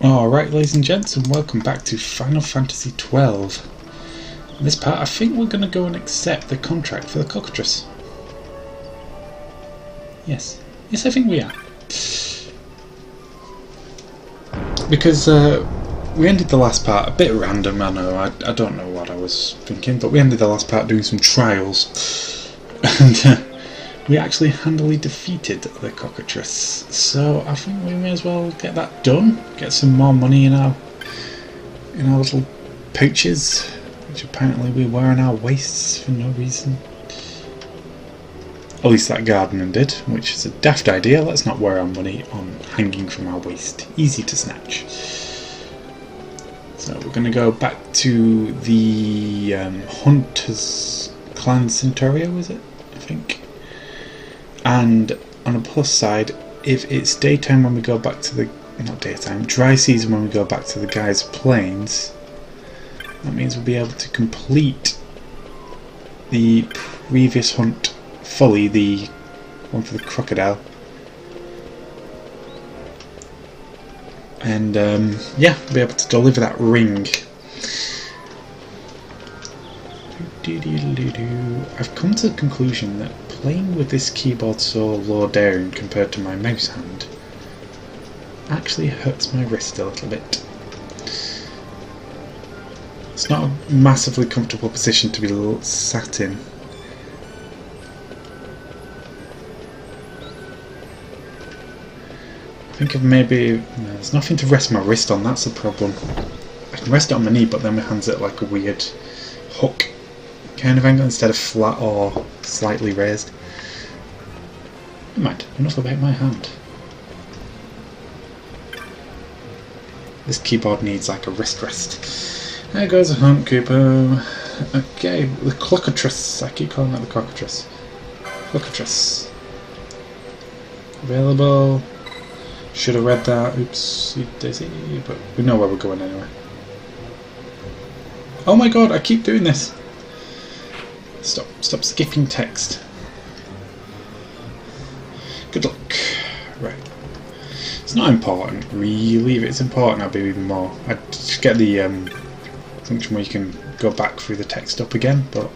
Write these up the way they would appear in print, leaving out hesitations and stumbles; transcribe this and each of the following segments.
Alright, ladies and gents, and welcome back to Final Fantasy XII. In this part, I think we're going to go and accept the contract for the cockatrice. Yes, I think we are. Because we ended the last part a bit random, I know, I don't know what I was thinking, but we ended the last part doing some trials. And we actually handily defeated the cockatrice, so I think we may as well get that done, get some more money in our little pouches, which apparently we wear on our waists for no reason. At least that gardener did, which is a daft idea. Let's not wear our money on hanging from our waist. Easy to snatch. So we're going to go back to the Hunters Clan Centaurio, is it? I think. And on a plus side, if it's daytime when we go back to the... not daytime, dry season when we go back to the guys' plains, that means we'll be able to complete the previous hunt fully, the one for the crocodile. And yeah, we'll be able to deliver that ring. I've come to the conclusion that playing with this keyboard so low down compared to my mouse hand actually hurts my wrist a little bit. It's not a massively comfortable position to be sat in. I think of maybe... there's nothing to rest my wrist on, that's the problem. I can rest it on my knee, but then my hand's at like a weird hook kind of angle instead of flat or slightly raised. Never mind, enough about my hand. This keyboard needs like a wrist rest. There goes a hunt, Kupo. Okay, the cockatrice. I keep calling that the cockatrice. Cockatrice. Available. Should have read that. Oopsie daisy. But we know where we're going anyway. Oh my god, I keep doing this. Stop skipping text. Good luck. Right. It's not important, really. If it's important, I'll be even more. I'd just get the function where you can go back through the text up again, but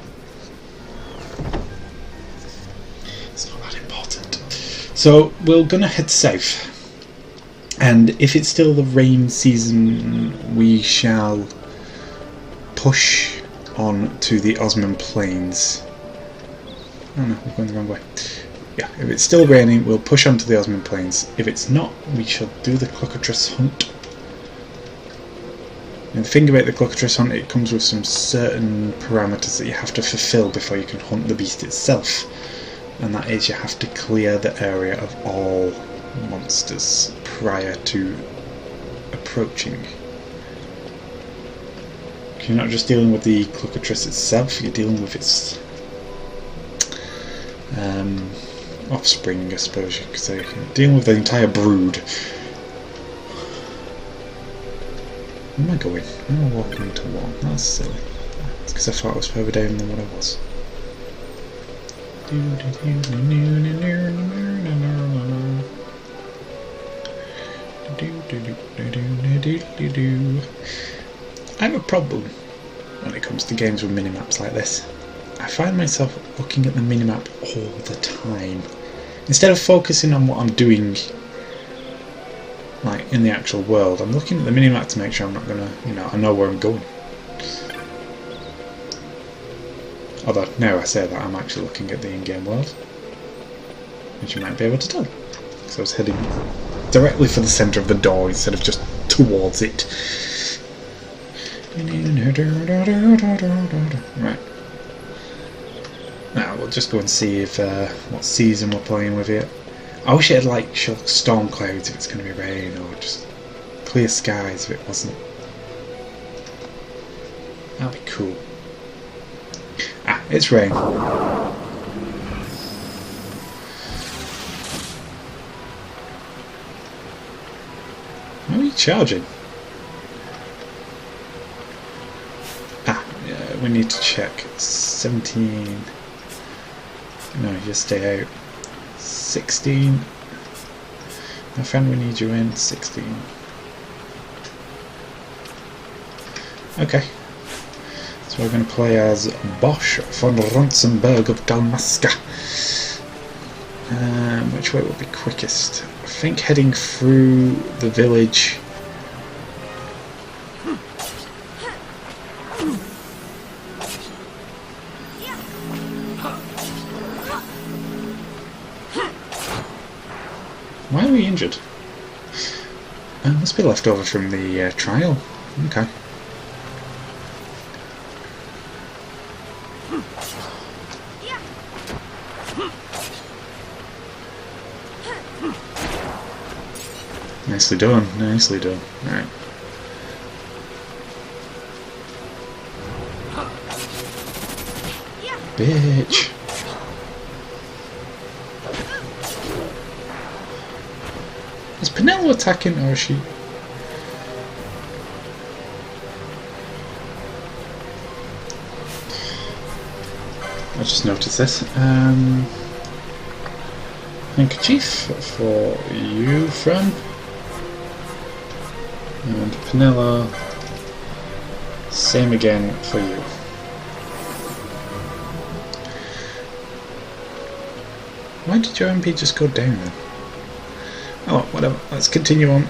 it's not that important. So we're gonna head south, and if it's still the rain season, we shall push on to the Ozmone Plains. Oh no, we're going the wrong way. Yeah, if it's still raining, we'll push on to the Ozmone Plains. If it's not, we shall do the cockatrice hunt. And the thing about the cockatrice hunt, it comes with some certain parameters that you have to fulfill before you can hunt the beast itself. And that is, you have to clear the area of all monsters prior to approaching. You're not just dealing with the cockatrice itself, you're dealing with its offspring, I suppose you could say. You're dealing with the entire brood. Where am I going? Where am I walking into one? That's silly. It's because I thought I was further down than what I was. I have a problem when it comes to games with minimaps like this. I find myself looking at the minimap all the time. Instead of focusing on what I'm doing like in the actual world, I'm looking at the minimap to make sure I'm not gonna, I know where I'm going. Although now I say that, I'm actually looking at the in-game world, which you might be able to tell. So I was heading directly for the centre of the door instead of just towards it. Right. Now we'll just go and see if what season we're playing with here. I wish it had like storm clouds if it's going to be rain, or just clear skies if it wasn't. That'd be cool. Ah, it's rain. How are you charging? We need to check. 17. No, just stay out. 16. My friend, we need you in. 16. Okay. So we're going to play as Bosch von Ronsenberg of Dalmasca. Which way will be quickest? I think heading through the village. Why are we injured? Must be left over from the trial. Okay. Nicely done, nicely done. Alright. Bitch! Is Penelo attacking or is she... I just noticed this. Handkerchief for you, friend. And Penelo, same again for you. Why did your MP just go down then? Oh, whatever, let's continue on.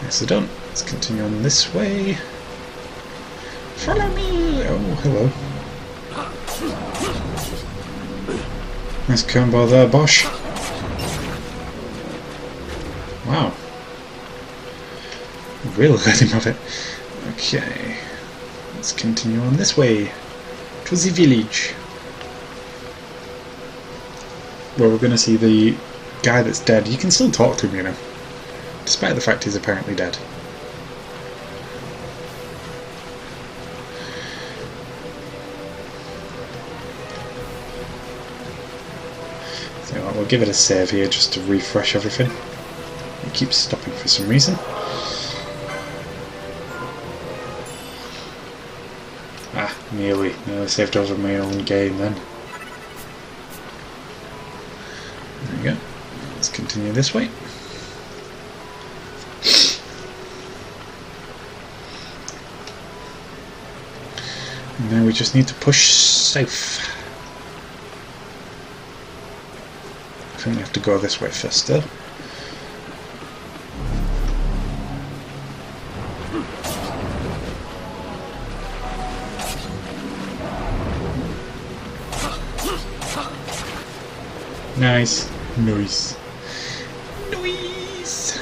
Nicely done. Let's continue on this way. Follow me! Oh, hello. Nice combo there, Bosch. Wow. Really let him have it. Okay. Let's continue on this way. To the village. Where we're going to see the guy that's dead. You can still talk to him, you know. Despite the fact he's apparently dead. So we'll give it a save here just to refresh everything. It keeps stopping for some reason. Ah, nearly saved over my own game then. There we go. Let's continue this way. And now we just need to push south. I think we have to go this way first though. Nice. Nice. Nice.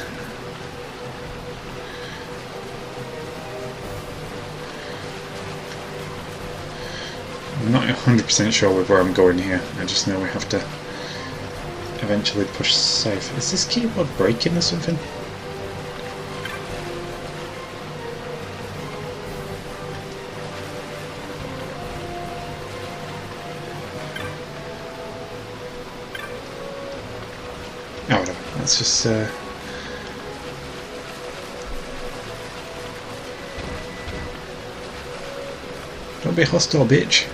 I'm not 100% sure with where I'm going here. I just know we have to eventually push south. Is this keyboard breaking or something? Oh, whatever. Let's just don't be hostile, bitch.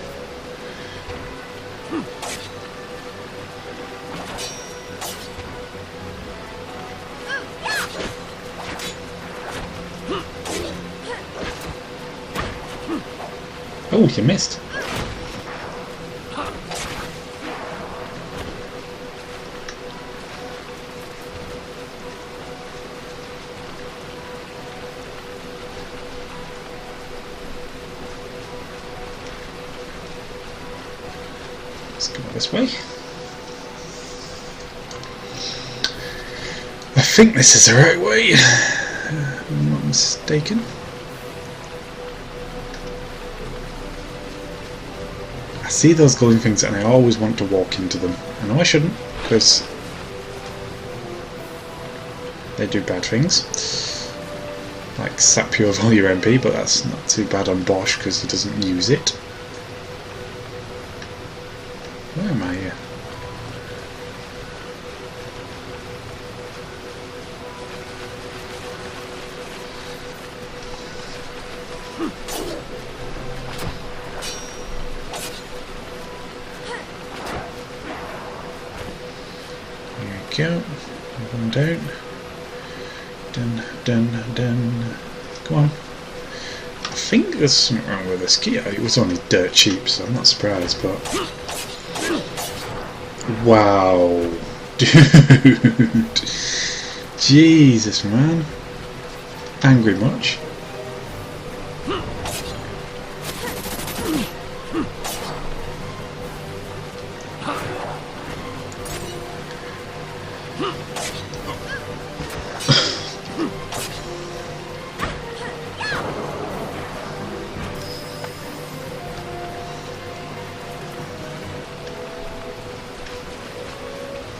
Oh, you missed. Let's go this way. I think this is the right way. If I'm not mistaken. I see those glowing things and I always want to walk into them. I know I shouldn't, because they do bad things. Like sap you of all your MP, but that's not too bad on Bosch because he doesn't use it. Where am I here? go. One down. Dun, dun, dun. Come on. I think there's something wrong with this Kia. It was only dirt cheap, so I'm not surprised, but... Wow. Dude. Jesus, man. Angry much?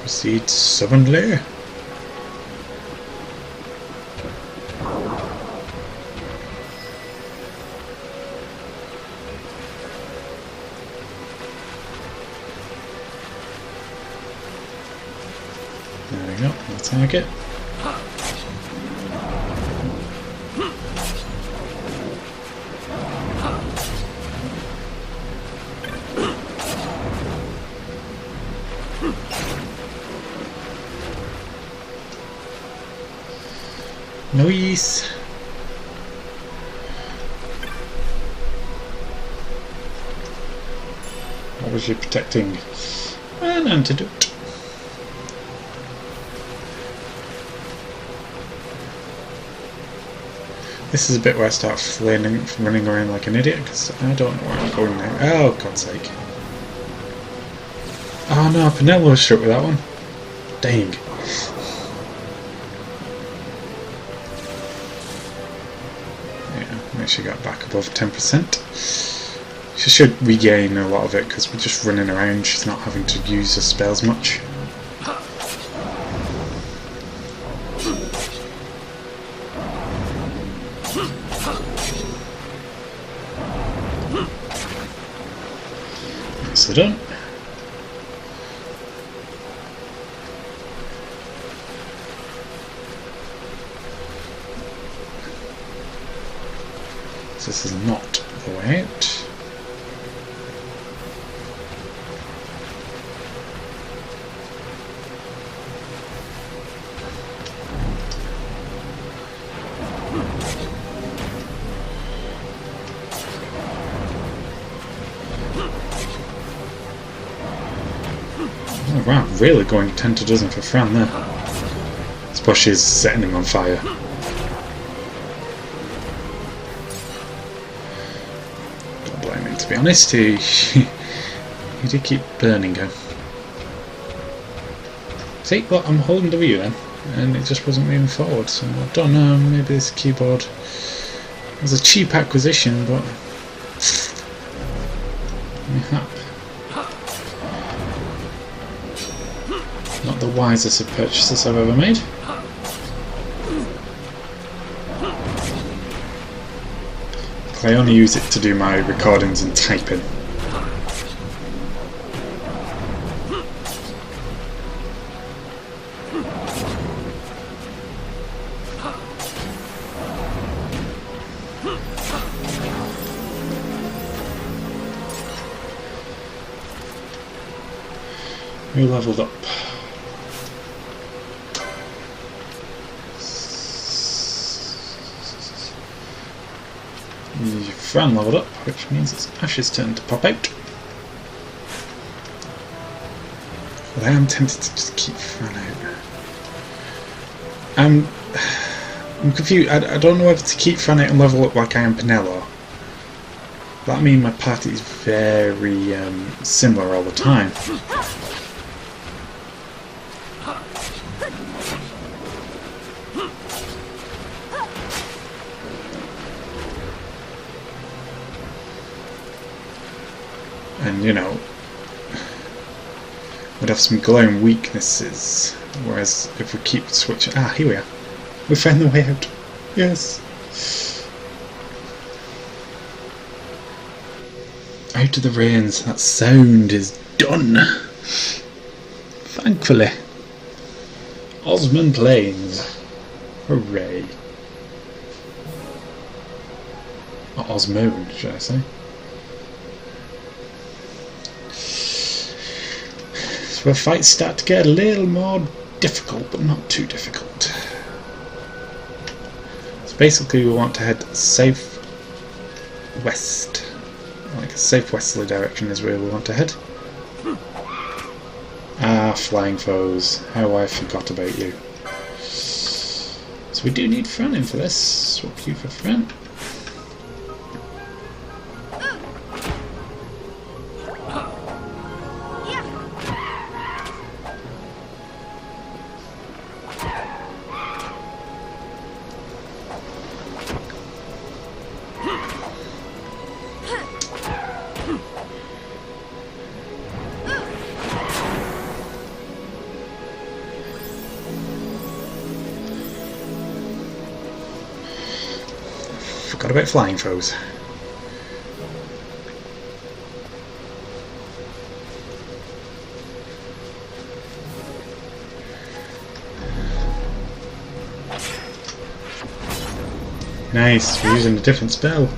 Proceed southern layer. There we go, the target. Nice. What was you protecting? An antidote. This is a bit where I start running around like an idiot because I don't know where I'm going now. Oh, God's sake. Oh no, Pinello was struck with that one. Dang. She got back above 10%. She should regain a lot of it because we're just running around. She's not having to use her spells much. So done. This is not the way out. Oh wow, really going 10 to dozen for Fran there. I suppose she's setting him on fire. To be honest, he did keep burning her. See, look, I'm holding W then, and it just wasn't moving forward, so I don't know, maybe this keyboard was a cheap acquisition, but... Not the wisest of purchases I've ever made. I only use it to do my recordings and typing. We leveled up. Fran leveled up, which means it's Ash's turn to pop out. But I am tempted to just keep Fran out. I'm confused. I don't know whether to keep Fran out and level up like I am Pinello. That means my party is very similar all the time. And, you know, we'd have some glaring weaknesses, whereas if we keep switching... Ah, here we are. We found the way out. Yes. Out of the rains. That sound is done. Thankfully. Ozmone Plains. Hooray. Or Ozmone, should I say. Where fights start to get a little more difficult, but not too difficult. So basically we want to head south west. Like a southwesterly direction is where we want to head. Ah, flying foes. How I forgot about you. So we do need Frannin for this. Swap you for Fran. Forgot about flying foes. Nice, we're using a different spell.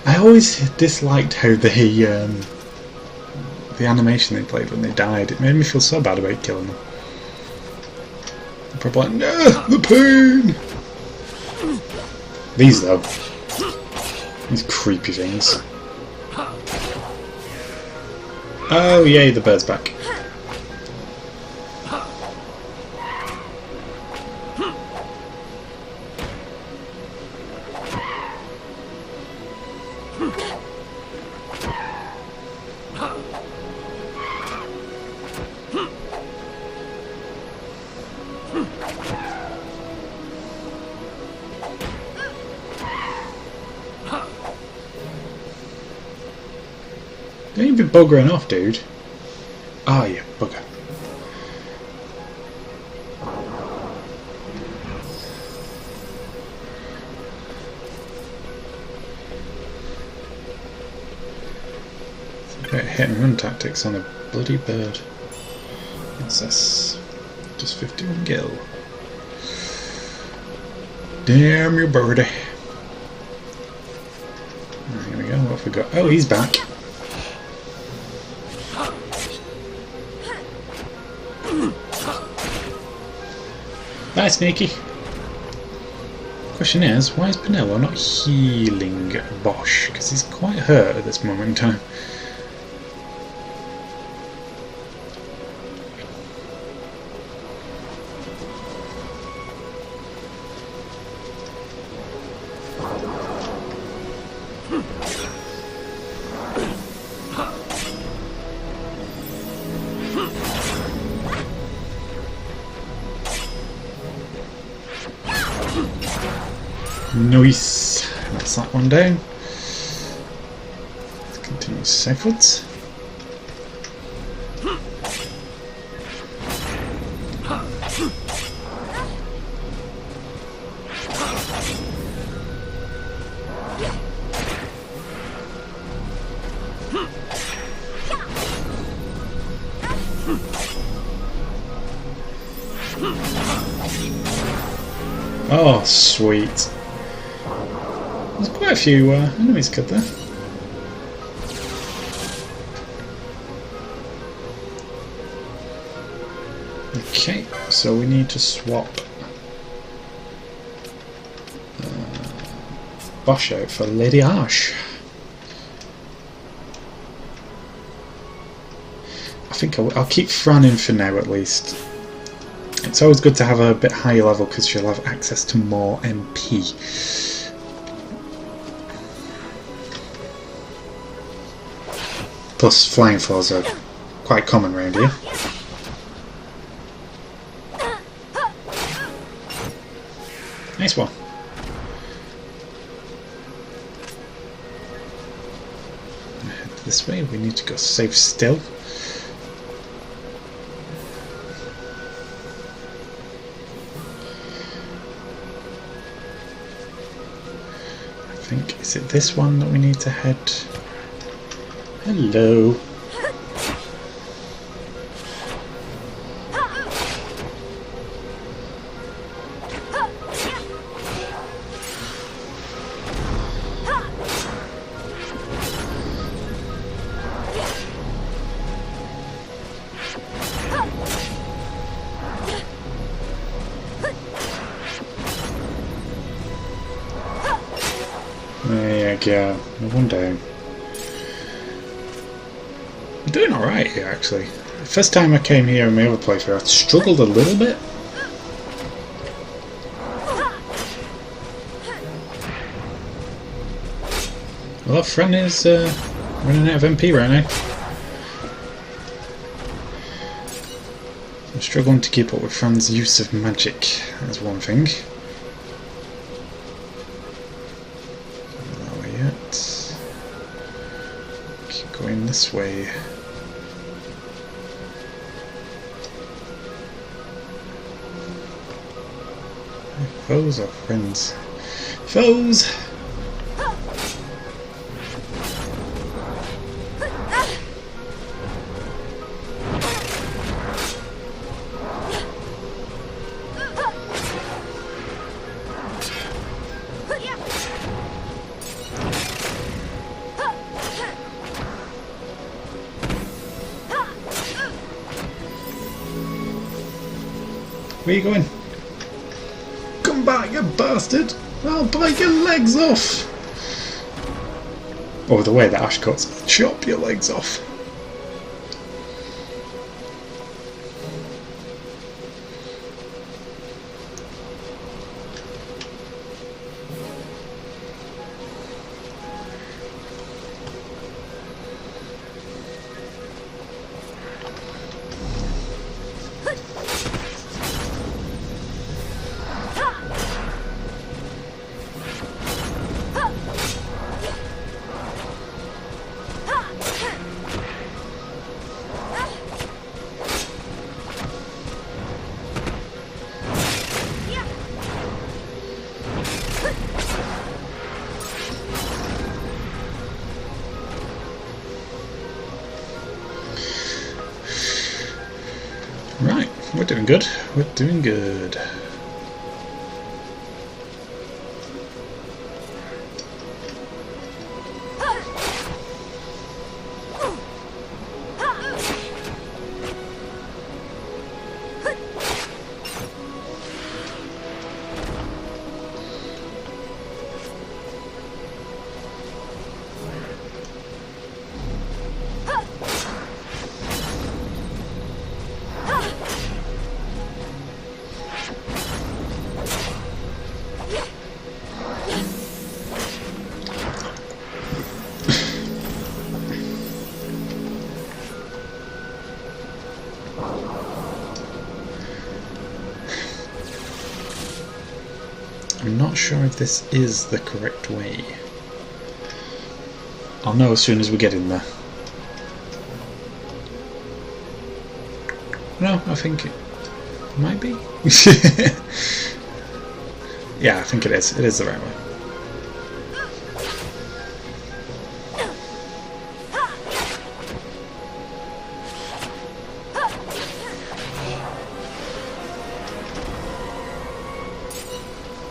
I always disliked how the animation they played when they died. It made me feel so bad about killing them. I'm probably like, no, the pain! These though. These creepy things. Oh yay, the bird's back. Don't you be buggering off, dude. Oh, yeah, bugger. It's about hit and run tactics on a bloody bird. Princess. Just 51 gil. Damn you, birdie. Right, here we go. What have we got? Oh, he's back. Bye, Sneaky. Question is, why is Pinello not healing Bosch? Because he's quite hurt at this moment in time. Nice. That's that one down. Let's continue southwards. Oh, sweet. There's quite a few enemies killed there. Okay, so we need to swap Bosch out for Lady Ash. I think I'll keep Fran in for now at least. It's always good to have a bit higher level because she'll have access to more MP. Plus flying fours are quite common around here. Nice one. Head this way, we need to go safe still. I think, is it this one that we need to head? Hello. think, yeah, one day. I'm doing alright here, actually. The first time I came here in my other playthrough, I struggled a little bit. Well, our friend is running out of MP right now. I'm struggling to keep up with Fran's use of magic, that's one thing. Not there yet. Keep going this way. Foes or friends? Foes! Where are you going? Come back, you bastard! I'll bite your legs off! Oh, the way that Ash cuts, chop your legs off! Right, we're doing good. We're doing good. I'm not sure if this is the correct way. I'll know as soon as we get in there. No, I think it might be. Yeah, I think it is. It is the right way.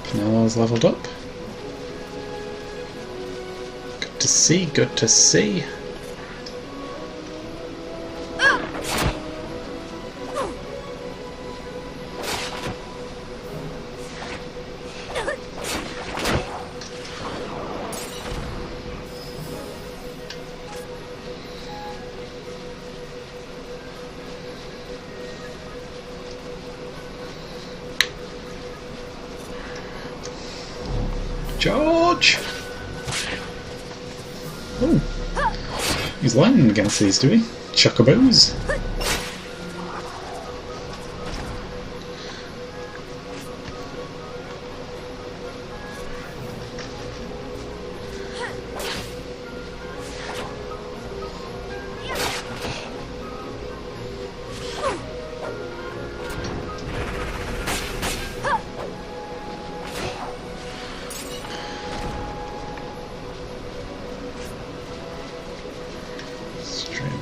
Penelo's leveled up. Good to see, good to see. George! Oh, he's landing against these, do he? Chocobos.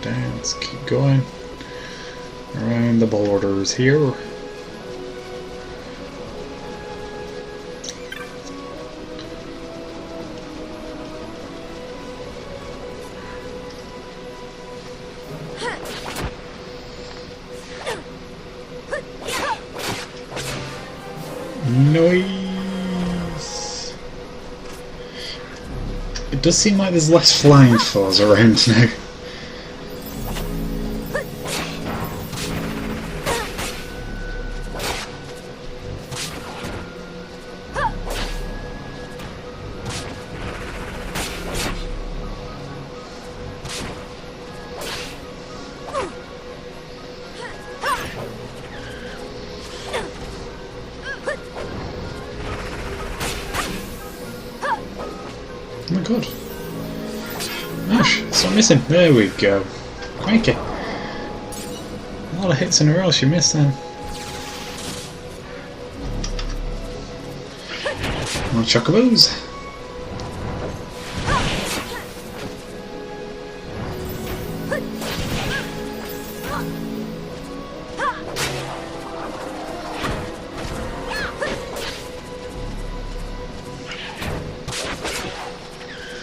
Down, let's keep going around the borders here. Nice. It does seem like there's less flying fours around now. Oh my god. Gosh, stop missing. There we go. Crikey. A lot of hits in a row she missed then. More chocobos.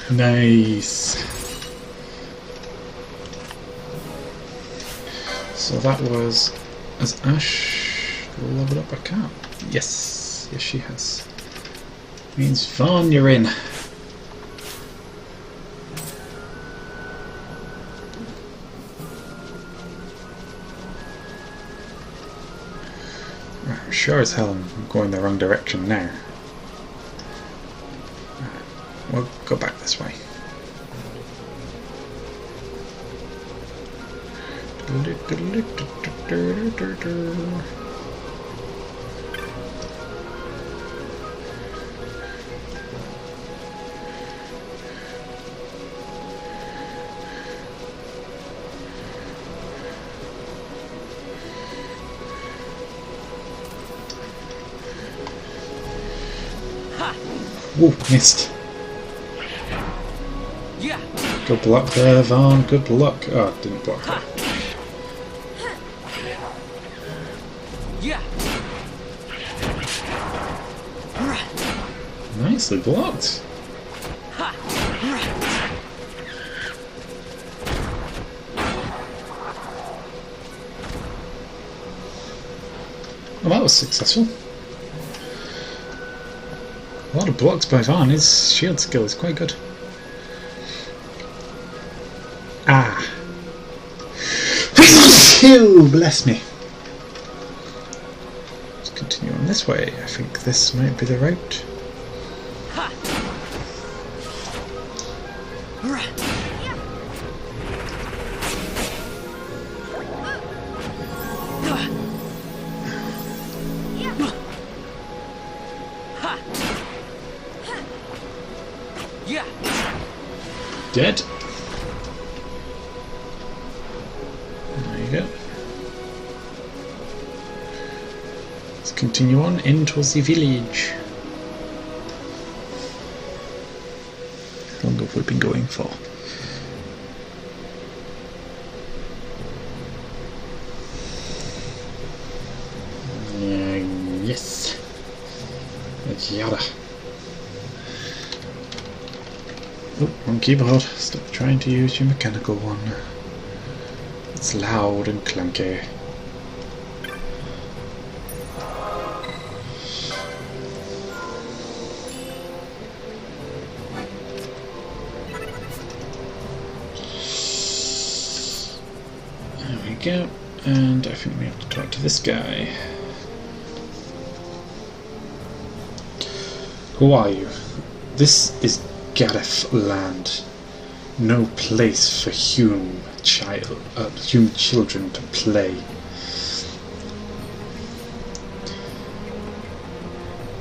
Nice. So that was... Has Ash leveled up? I can't. Yes. Yes, she has. Means Vaughn, you're in. I'm sure as hell I'm going the wrong direction now. We'll go back this way. Whoa, missed. Good luck there, Vaughn. Good luck. Oh, didn't block her. Nicely blocked. Well, that was successful. A lot of blocks by Vaughn. His shield skill is quite good. Ah. Ew, bless me. Let's continue on this way. I think this might be the route. Dead. There you go. Let's continue on into the village. How long have we been going for? Yes. Yada. Oh, wrong keyboard. Stop trying to use your mechanical one. It's loud and clunky. There we go. And I think we have to talk to this guy. Who are you? This is Gareth land. No place for human children to play.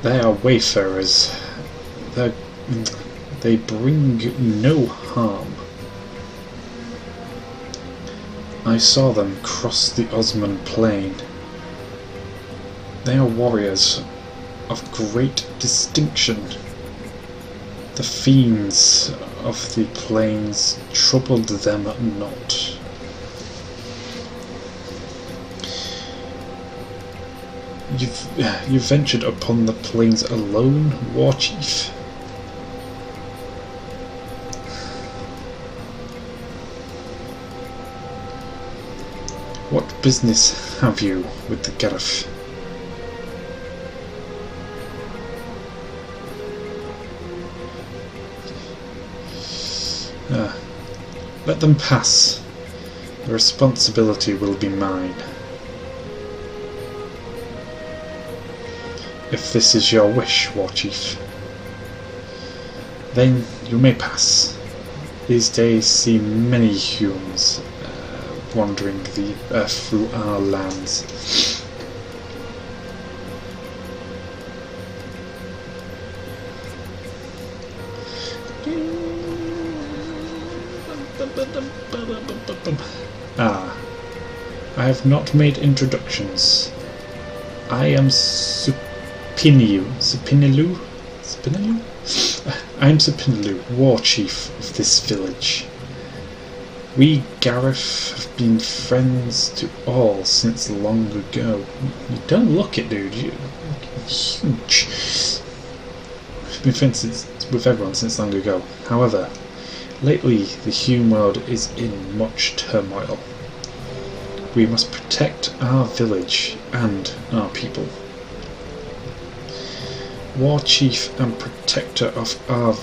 They are wayfarers. They bring no harm. I saw them cross the Ozmone Plain. They are warriors of great distinction. The fiends of the plains troubled them not. You've ventured upon the plains alone, war chief? What business have you with the Gareth? Let them pass. The responsibility will be mine. If this is your wish, War Chief, then you may pass. These days see many humans wandering through our lands. Ah, I have not made introductions. I am Supinilu. I am Supinilu, War Chief of this village. We Gareth have been friends to all since long ago. You don't look it, dude. You're huge. We've been friends with everyone since long ago. However, lately the human world is in much turmoil. We must protect our village and our people. War Chief and Protector of our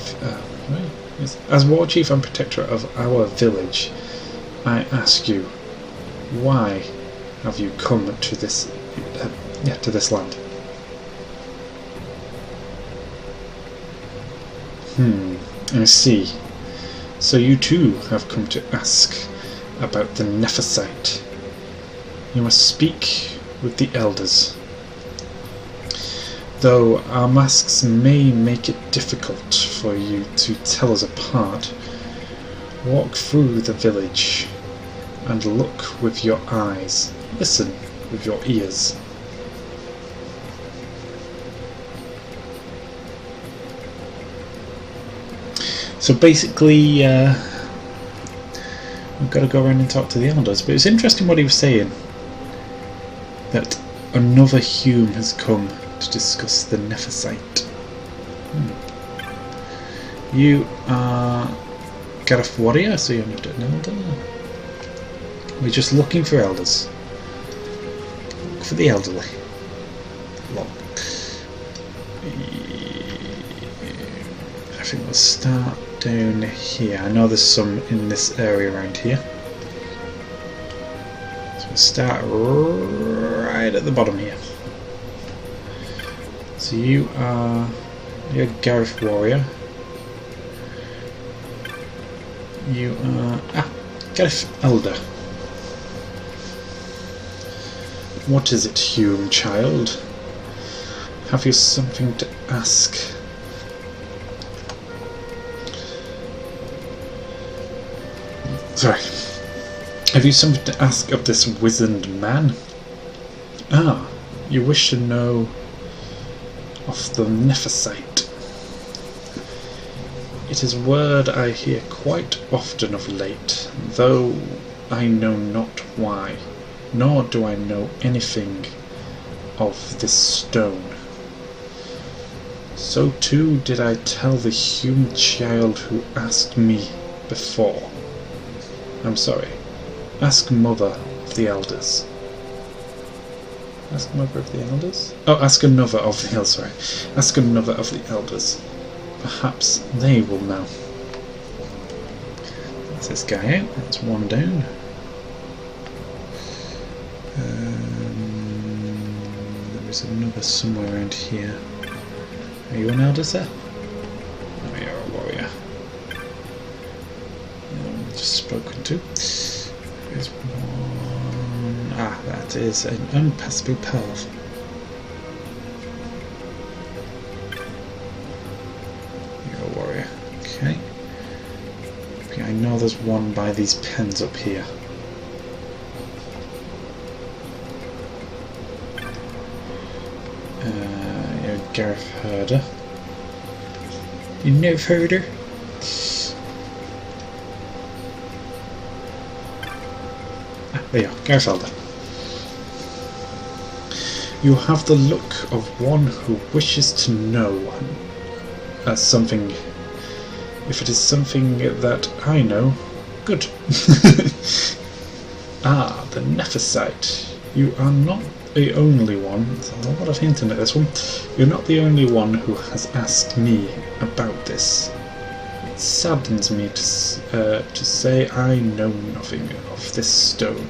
as War Chief and Protector of our village, I ask you, why have you come to this land? I see. So you too have come to ask about the Nephesite. You must speak with the elders. Though our masks may make it difficult for you to tell us apart, walk through the village and look with your eyes, listen with your ears. So basically, we've got to go around and talk to the elders, but it's interesting what he was saying, that another Hume has come to discuss the Nephesite. You are Gareth Warrior, so you're not an elder. We're just looking for elders. Look for the elderly. Look. I think we'll start down here. I know there's some in this area around here. So we'll start right at the bottom here. So you're Gareth Warrior. You are Gareth Elder. What is it, Hume child? Have you something to ask? Sorry. Have you something to ask of this wizened man? Ah, you wish to know of the Nephesite. It is a word I hear quite often of late, though I know not why, nor do I know anything of this stone. So too did I tell the human child who asked me before. I'm sorry. Ask Mother of the Elders. Ask Mother of the Elders? Oh, ask another of the Elders, sorry. Ask another of the Elders. Perhaps they will know. That's this guy out. That's one down. There is another somewhere around here. Are you an elder, sir? Oh, you're a warrior. Just spoken to. There's one. Ah, that is an unpassable path. You're a warrior. Okay. Okay, I know there's one by these pens up here. You're Gareth Herder. You know Herder? Ah, there you are, Gareth Elder. You have the look of one who wishes to know something. If it is something that I know, good. Ah, the Nephesite. You are not the only one. There's a lot of hinting at this one. You're not the only one who has asked me about this. It saddens me to say I know nothing of this stone.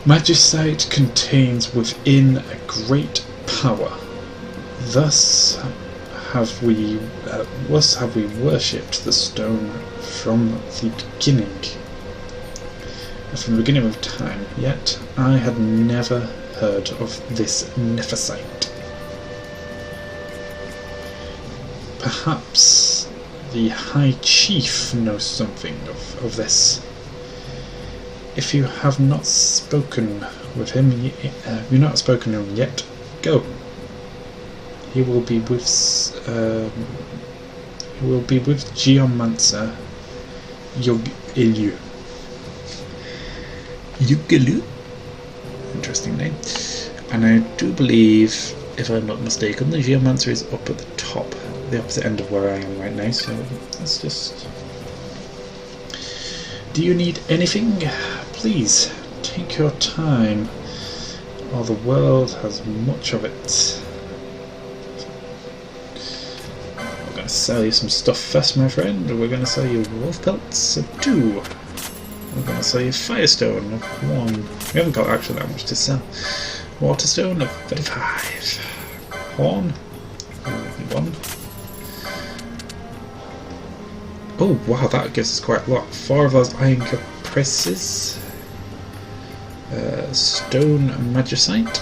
Magicite contains within a great power. Thus have we worshipped the stone from the beginning of time. Yet I had never heard of this nephesite. Perhaps the High Chief knows something of this. If you have not spoken with him, yet, go. He will be with Geomancer Yug-Ilu. Yug-Ilu? Interesting name. And I do believe, if I'm not mistaken, the Geomancer is up at the top, the opposite end of where I am right now, so let's just... Do you need anything? Please, take your time. Oh, the world has much of it. We're going to sell you some stuff first, my friend. We're going to sell you wolf pelts of 2. We're going to sell you firestone of 1. We haven't got actually that much to sell. Waterstone of 35. Horn of 1. Oh wow, that gives us quite a lot. 4 of those iron caprices. Stone magicite.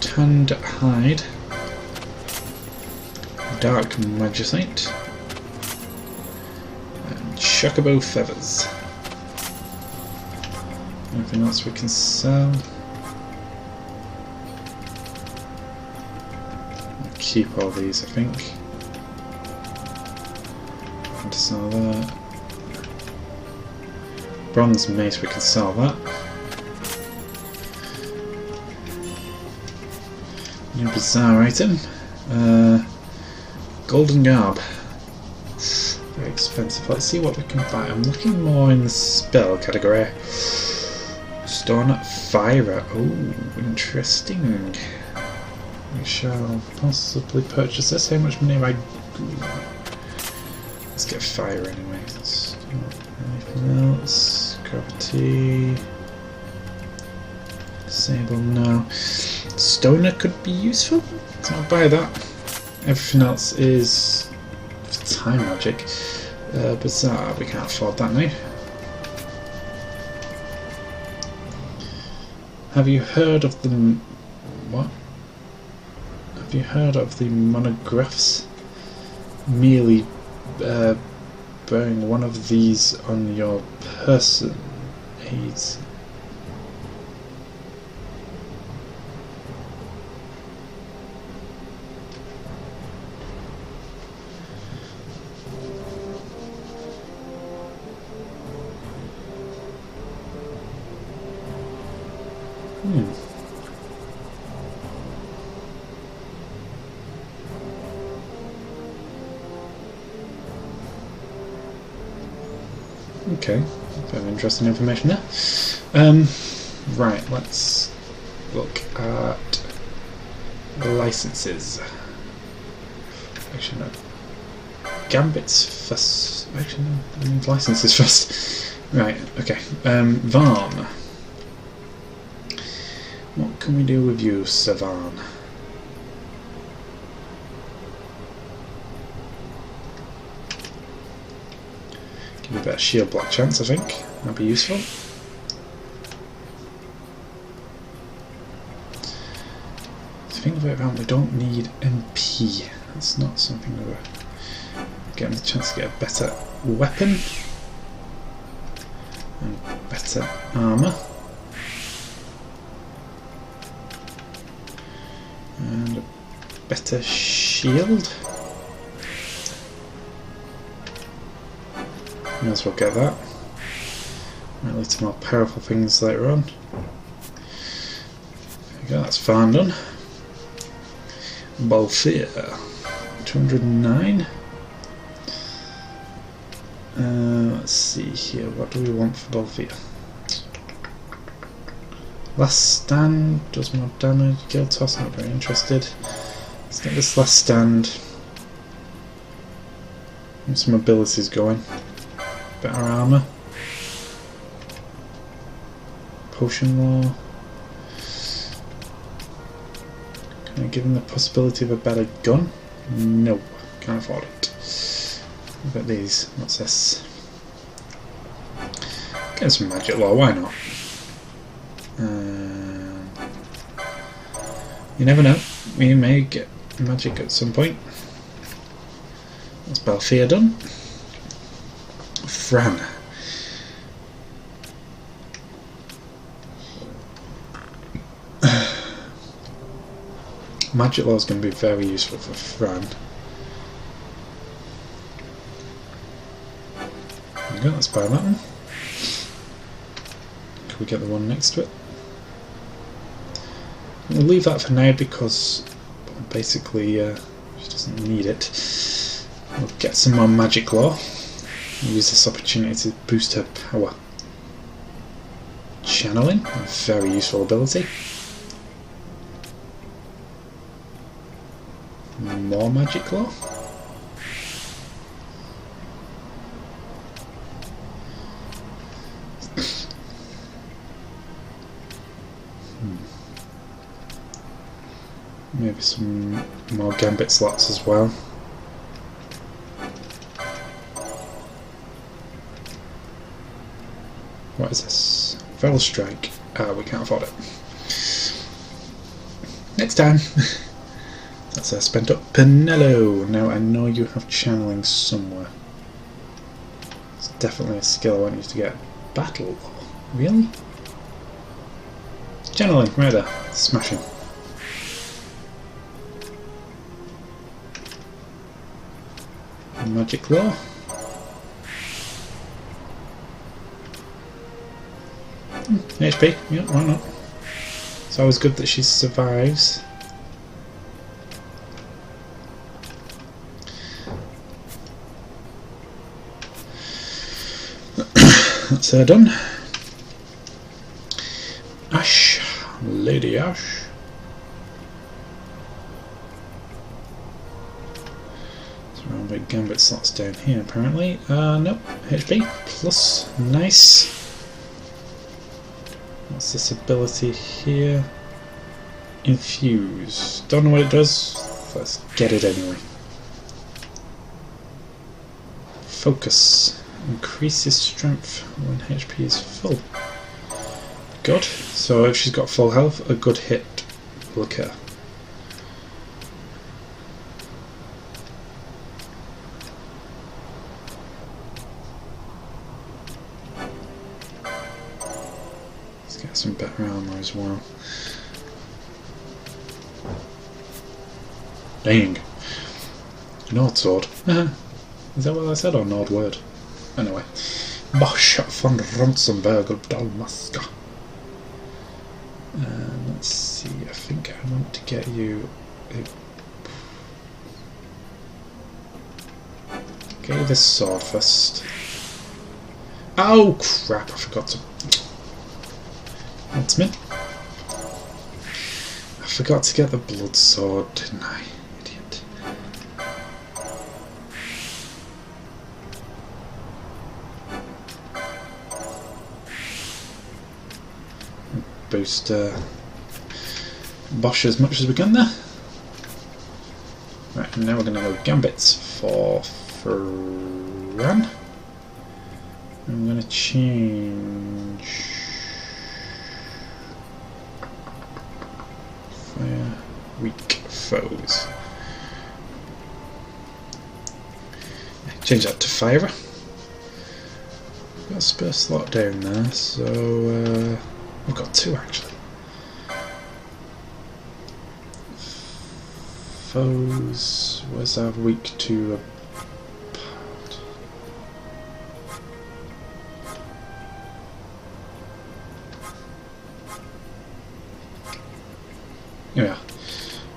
Tanned hide. Dark magicite. And chocobo feathers. Anything else we can sell? I'll keep all these, I think. To sell that. Bronze mace, we can sell that. New bizarre item. Golden garb. Very expensive. Let's see what we can buy. I'm looking more in the spell category. Stone Fire. Oh, interesting. We shall possibly purchase this. How much money have I? Let's get fire anyway. Anything else? Gravity. Disable now. Stoner could be useful. So I'll buy that. Everything else is time magic. Bizarre. We can't afford that now. Have you heard of the what? Have you heard of the monographs? Merely bearing one of these on your person aids. Okay, very interesting information there. Right, let's look at licenses. Actually, no. Gambits first. Actually, no. I need licenses first. Right, okay. Varn. What can we do with you, Savan? Give me a better shield block chance, I think. That'd be useful. Think of it around, we don't need MP. That's not something we're getting the chance to get a better weapon and better armour. And a better shield. May as well get that. Might lead to more powerful things later on. There we go, that's farm done. Balfir, 209. Let's see here, what do we want for Balfir? Last stand does more damage. Guild toss, not very interested. Let's get this last stand. Get some abilities going. Better armour. Potion law. Can I give him the possibility of a better gun? No, can't afford it. What about these? What's this? Get some magic law, why not? You never know, we may get magic at some point. That's Balfia done. Fran. Magic law is going to be very useful for Fran. There we go, let's buy that one. Can we get the one next to it? We'll leave that for now because basically she doesn't need it. We'll get some more magic law. Use this opportunity to boost her power. Channeling, a very useful ability. More magic law. Maybe some more gambit slots as well. What is this? Fell Strike. We can't afford it. Next time! That's spent up. Pinello! Now I know you have channeling somewhere. It's definitely a skill I want you to get. Battle? Really? Channeling, right there. Smashing. Magic law. HP, yeah, why not? It's always good that she survives. That's her done. Ash, Lady Ash. Big gambit slots down here apparently. Nope. HP plus. Nice. What's this ability here? Infuse. Don't know what it does. Let's get it anyway. Focus. Increases strength when HP is full. Good. So if she's got full health, a good hit will occur. Get some better armour as well. Dang. Nord sword. Is that what I said or Nord word? Anyway. Bosch von Ronsenberg of Dalmaska. Let's see, I think I want to get you get you this sword first. Oh crap, I forgot to That's me. I forgot to get the blood sword, didn't I? Idiot. Boost Bosch as much as we can there. Right, now we're going to go gambits for Fran. I'm going to change fire weak foes. Change that to fire. Got a spare slot down there, so we've got two actually. Foes, where's our weak to apart? Here we are.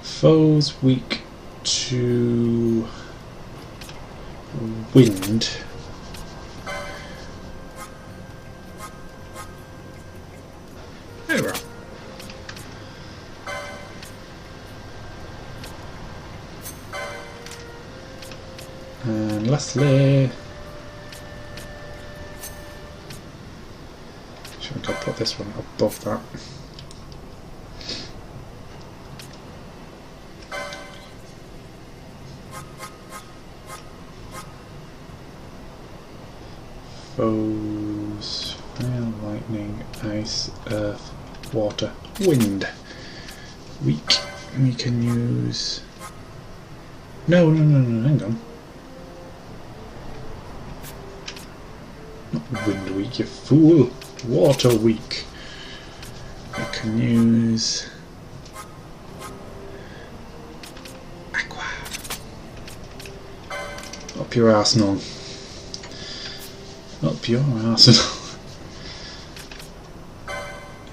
Foes weak to wind. There we are. And Leslie. I think I'll put this one above that. Foes, fire, lightning, ice, earth, water, wind. Weak. We can use... No, hang on. Not wind weak, you fool. Water weak. We can use... Aqua. Up your arsenal. Up your arsenal.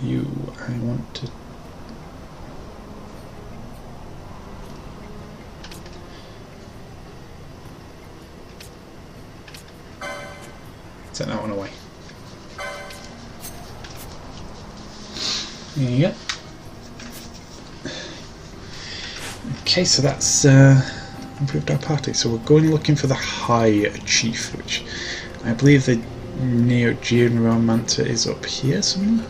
You, I want to... Set that one away. Yep. Okay, so that's improved our party. So we're going looking for the High Chief, which I believe the Neo-Geomancer is up here somewhere.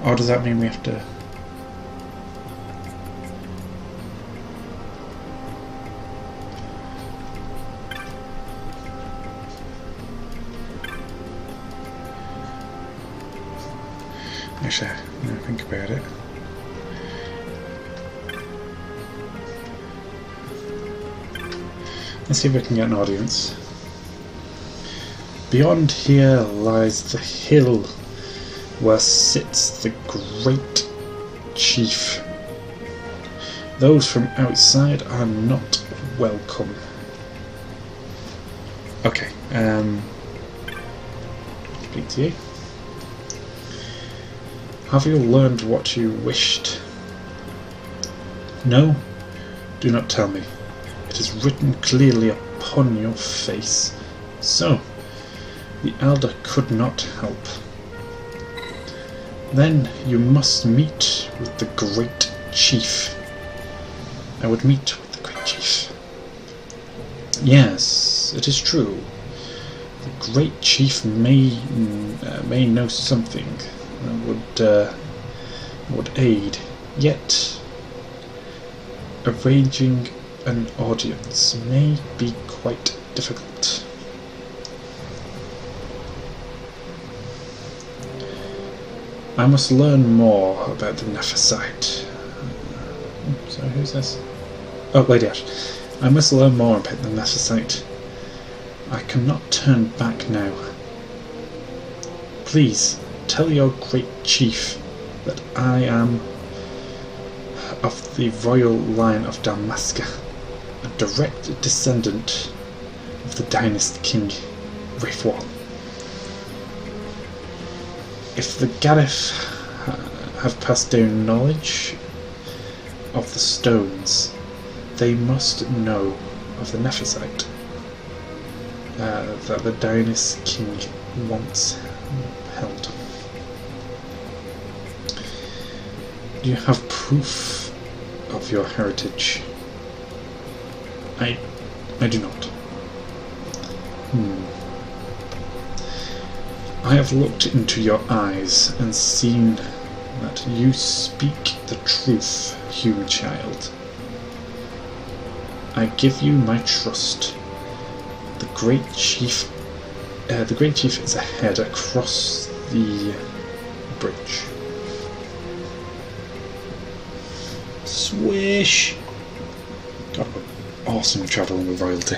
Or does that mean we have to... Actually, now I think about it. Let's see if we can get an audience. Beyond here lies the hill where sits the great chief. Those from outside are not welcome. Okay, speak to you. Have you learned what you wished? No? Do not tell me. It is written clearly upon your face. So, the elder could not help. Then you must meet with the great chief. I would meet with the great chief. Yes, it is true. The great chief may know something that would aid. Yet, arranging an audience may be quite difficult. I must learn more about the Nephesite. Sorry, who's this? Oh, Lady Ash. I must learn more about the Nephesite. I cannot turn back now. Please, tell your great chief that I am of the royal line of Dalmasca, a direct descendant of the dynasty king Raithwall. If the Gareth have passed down knowledge of the stones, they must know of the Nephesite that the dynasty king once held. Do you have proof of your heritage? I do not. I have looked into your eyes and seen that you speak the truth, human child. I give you my trust. The great chief is ahead across the bridge. Swish! God, we're awesome travelling with royalty.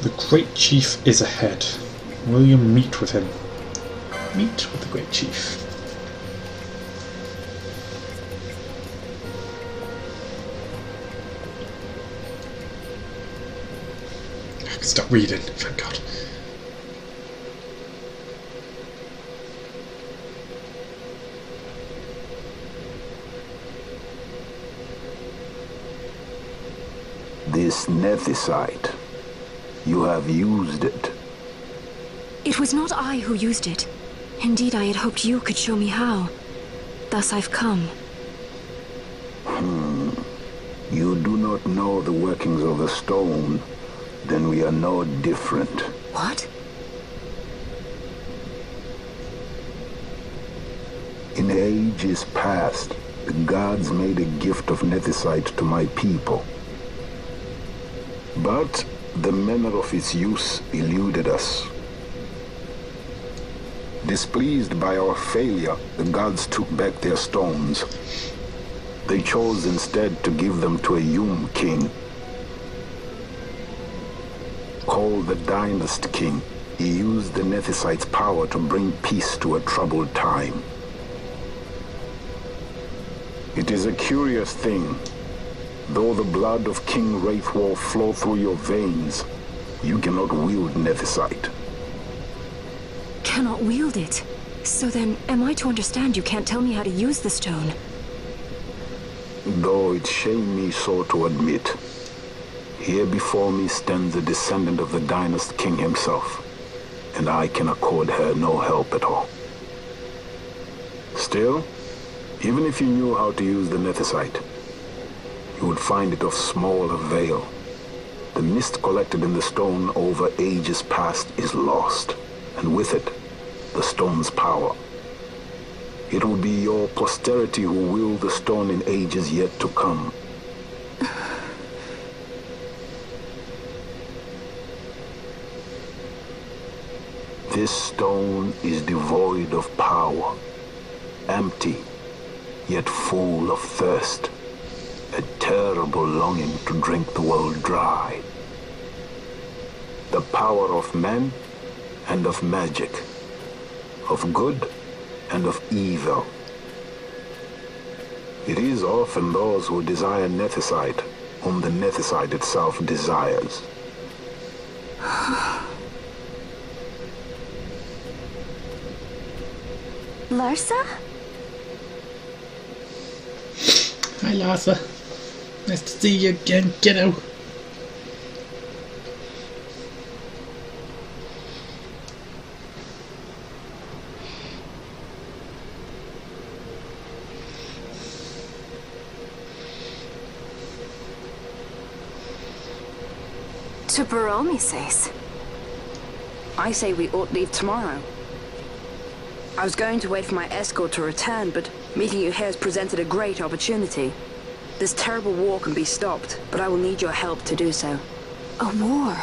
The great chief is ahead. Will you meet with him? Meet with the great chief. I can stop reading, thank God. This Nephesite, You have used it. It was not I who used it. Indeed, I had hoped you could show me how. Thus I've come. You do not know the workings of the stone, then we are no different. What? In ages past, the gods made a gift of nethicite to my people. But the manner of its use eluded us. Displeased by our failure, the gods took back their stones. They chose instead to give them to a Yum king. Called the Dynast King, he used the nethicite's power to bring peace to a troubled time. It is a curious thing. Though the blood of King Wraithwolf flow through your veins, you cannot wield nethicite. Cannot wield it? So then, am I to understand you can't tell me how to use the stone? Though it shame me so to admit, here before me stands a descendant of the Dynast King himself, and I can accord her no help at all. Still, even if you knew how to use the nethicite, you would find it of small avail. The mist collected in the stone over ages past is lost, and with it, the stone's power. It will be your posterity who wield the stone in ages yet to come. This stone is devoid of power, empty, yet full of thirst, a terrible longing to drink the world dry. The power of men and of magic, of good and of evil. It is often those who desire nethicite whom the nethicite itself desires. Larsa? Hi, Larsa. Nice to see you again, kiddo. To Baromi says. I say we ought leave tomorrow. I was going to wait for my escort to return, but meeting you here has presented a great opportunity. This terrible war can be stopped, but I will need your help to do so. A war?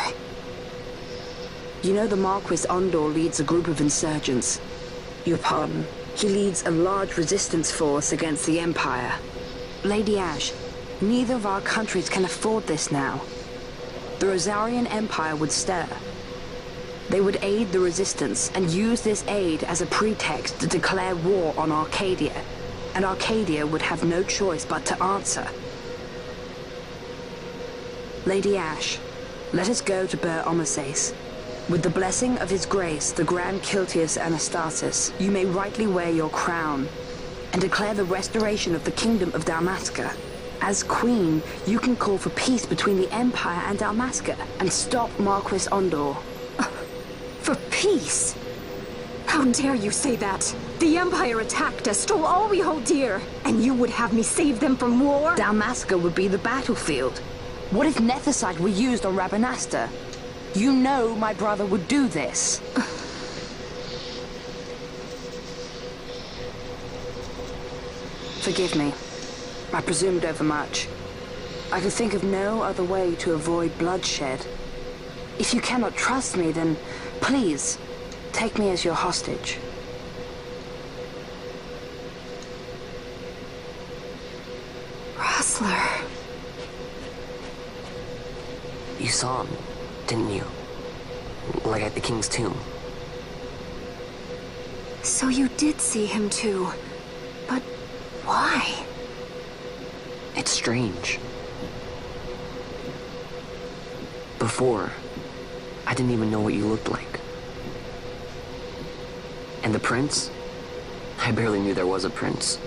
You know the Marquis Ondor leads a group of insurgents. Your pardon. He leads a large resistance force against the Empire. Lady Ash, neither of our countries can afford this now. The Rosarian Empire would stir. They would aid the resistance and use this aid as a pretext to declare war on Arcadia, and Arcadia would have no choice but to answer. Lady Ash, let us go to Ber Omases. With the blessing of His Grace, the Grand Kiltius Anastasis, you may rightly wear your crown and declare the restoration of the Kingdom of Dalmasca. As Queen, you can call for peace between the Empire and Dalmasca and stop Marquis Ondor. For peace? How dare you say that? The Empire attacked us, stole all we hold dear, and you would have me save them from war? Dalmasca would be the battlefield. What if nethicite were used on Rabanasta? You know my brother would do this. Forgive me. I presumed overmuch. I could think of no other way to avoid bloodshed. If you cannot trust me, then please, take me as your hostage. Rustler. You saw him, didn't you? Like at the King's tomb. So you did see him too. But why? It's strange. Before, I didn't even know what you looked like. And the prince? I barely knew there was a prince.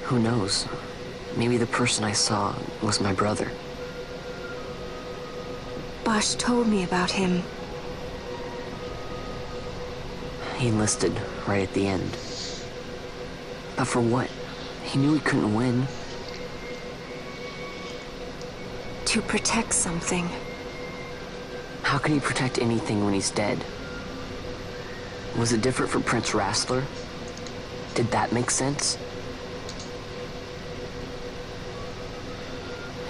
Who knows? Maybe the person I saw was my brother. Bosch told me about him. He enlisted right at the end. But for what? He knew he couldn't win. To protect something. How can he protect anything when he's dead? Was it different for Prince Rastler? Did that make sense?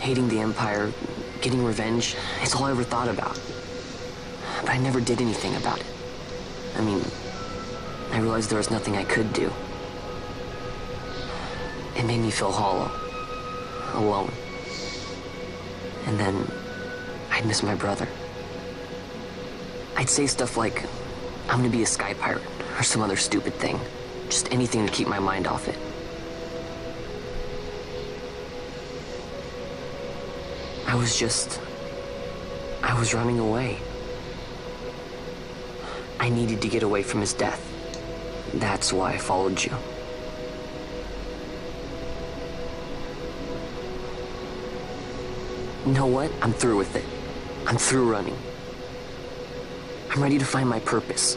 Hating the Empire, getting revenge, it's all I ever thought about. But I never did anything about it. I mean, I realized there was nothing I could do. It made me feel hollow, alone. And then I'd miss my brother. I'd say stuff like, I'm gonna be a sky pirate, or some other stupid thing. Just anything to keep my mind off it. I was running away. I needed to get away from his death. That's why I followed you. You know what? I'm through with it. I'm through running. I'm ready to find my purpose.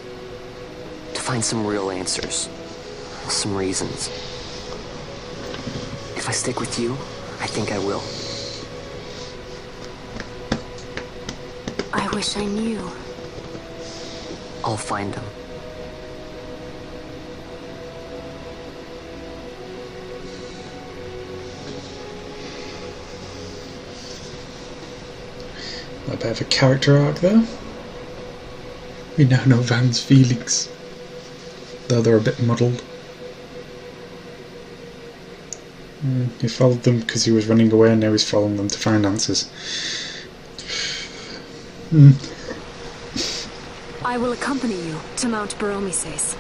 To find some real answers. Some reasons. If I stick with you, I think I will. I wish I knew. I'll find him. A bit of a character arc there. We now know Van's feelings, though they're a bit muddled. He followed them because he was running away, and now he's following them to find answers. I will accompany you to Mount Baromises.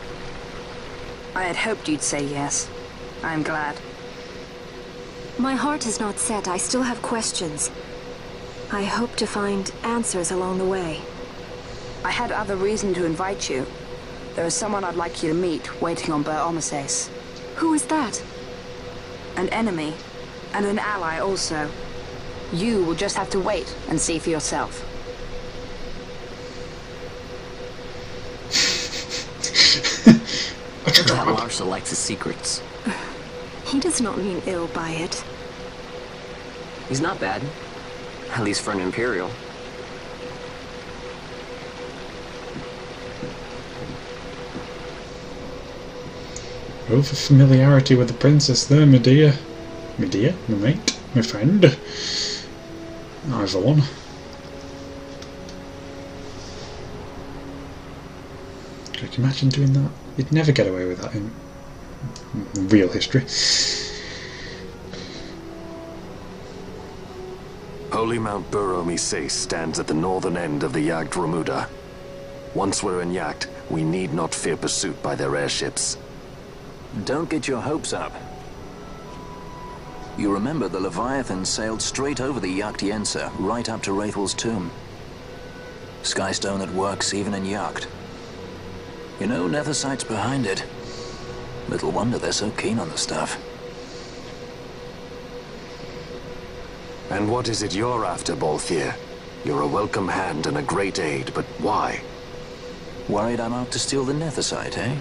I had hoped you'd say yes. I'm glad. My heart is not set. I still have questions. I hope to find answers along the way. I had other reason to invite you. There is someone I'd like you to meet waiting on Baromises. Who is that? An enemy, and an ally also. You will just have to wait and see for yourself. That Larsa likes his secrets. He does not mean ill by it. He's not bad. At least for an Imperial. Oh, for familiarity with the princess there, my dear. My dear, my mate, my friend. Either one. Can you imagine doing that? You'd never get away with that in real history. Holy Mount Baromises stands at the northern end of the Jagd Remuda. Once we're in Jagd, we need not fear pursuit by their airships. Don't get your hopes up. You remember the Leviathan sailed straight over the Jagd Yensa, right up to Wraithel's tomb. Skystone that works even in Jagd. You know, Nethersight's behind it. Little wonder they're so keen on the stuff. And what is it you're after, Balthier? You're a welcome hand and a great aid, but why? Worried I'm out to steal the Nethersight, eh?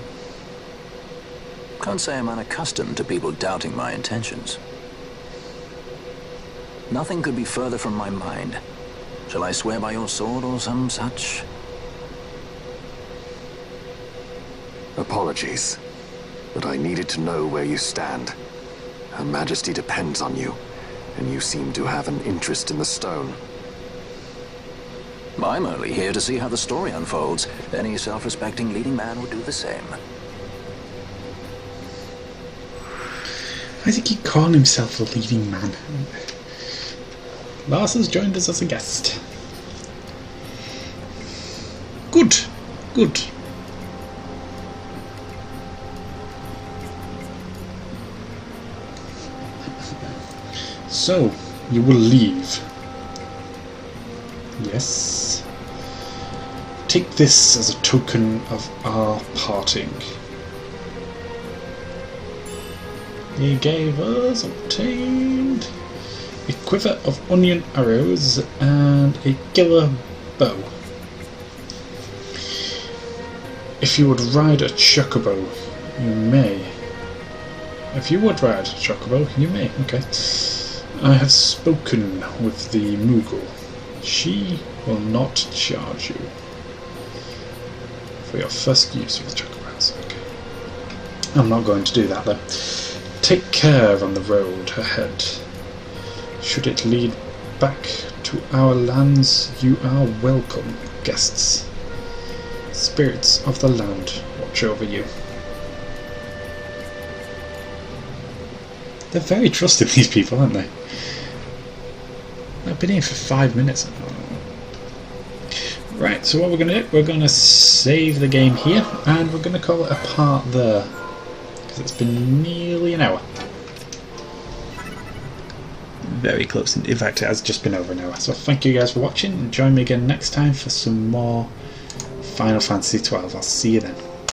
Can't say I'm unaccustomed to people doubting my intentions. Nothing could be further from my mind. Shall I swear by your sword or some such? Apologies, but I needed to know where you stand. Her Majesty depends on you, and you seem to have an interest in the stone. I'm only here to see how the story unfolds. Any self-respecting leading man would do the same. Why does he keep calling himself a leading man? Lars has joined us as a guest. Good, good. So, you will leave. Yes. Take this as a token of our parting. He gave us obtained a quiver of onion arrows and a killer bow. If you would ride a chocobo, you may. If you would ride a chocobo, you may. Okay. I have spoken with the Moogle. She will not charge you for your first use of the chocobos. Okay. I'm not going to do that though. Take care on the road ahead. Should it lead back to our lands, you are welcome, guests. Spirits of the land watch over you. They're very trusting, these people, aren't they? I've been here for 5 minutes. Right, so what we're going to do, we're going to save the game here, and we're going to call it a part there, because it's been nearly an hour. Very close, in fact it has just been over an hour. So thank you guys for watching, and join me again next time for some more Final Fantasy XII. I'll see you then.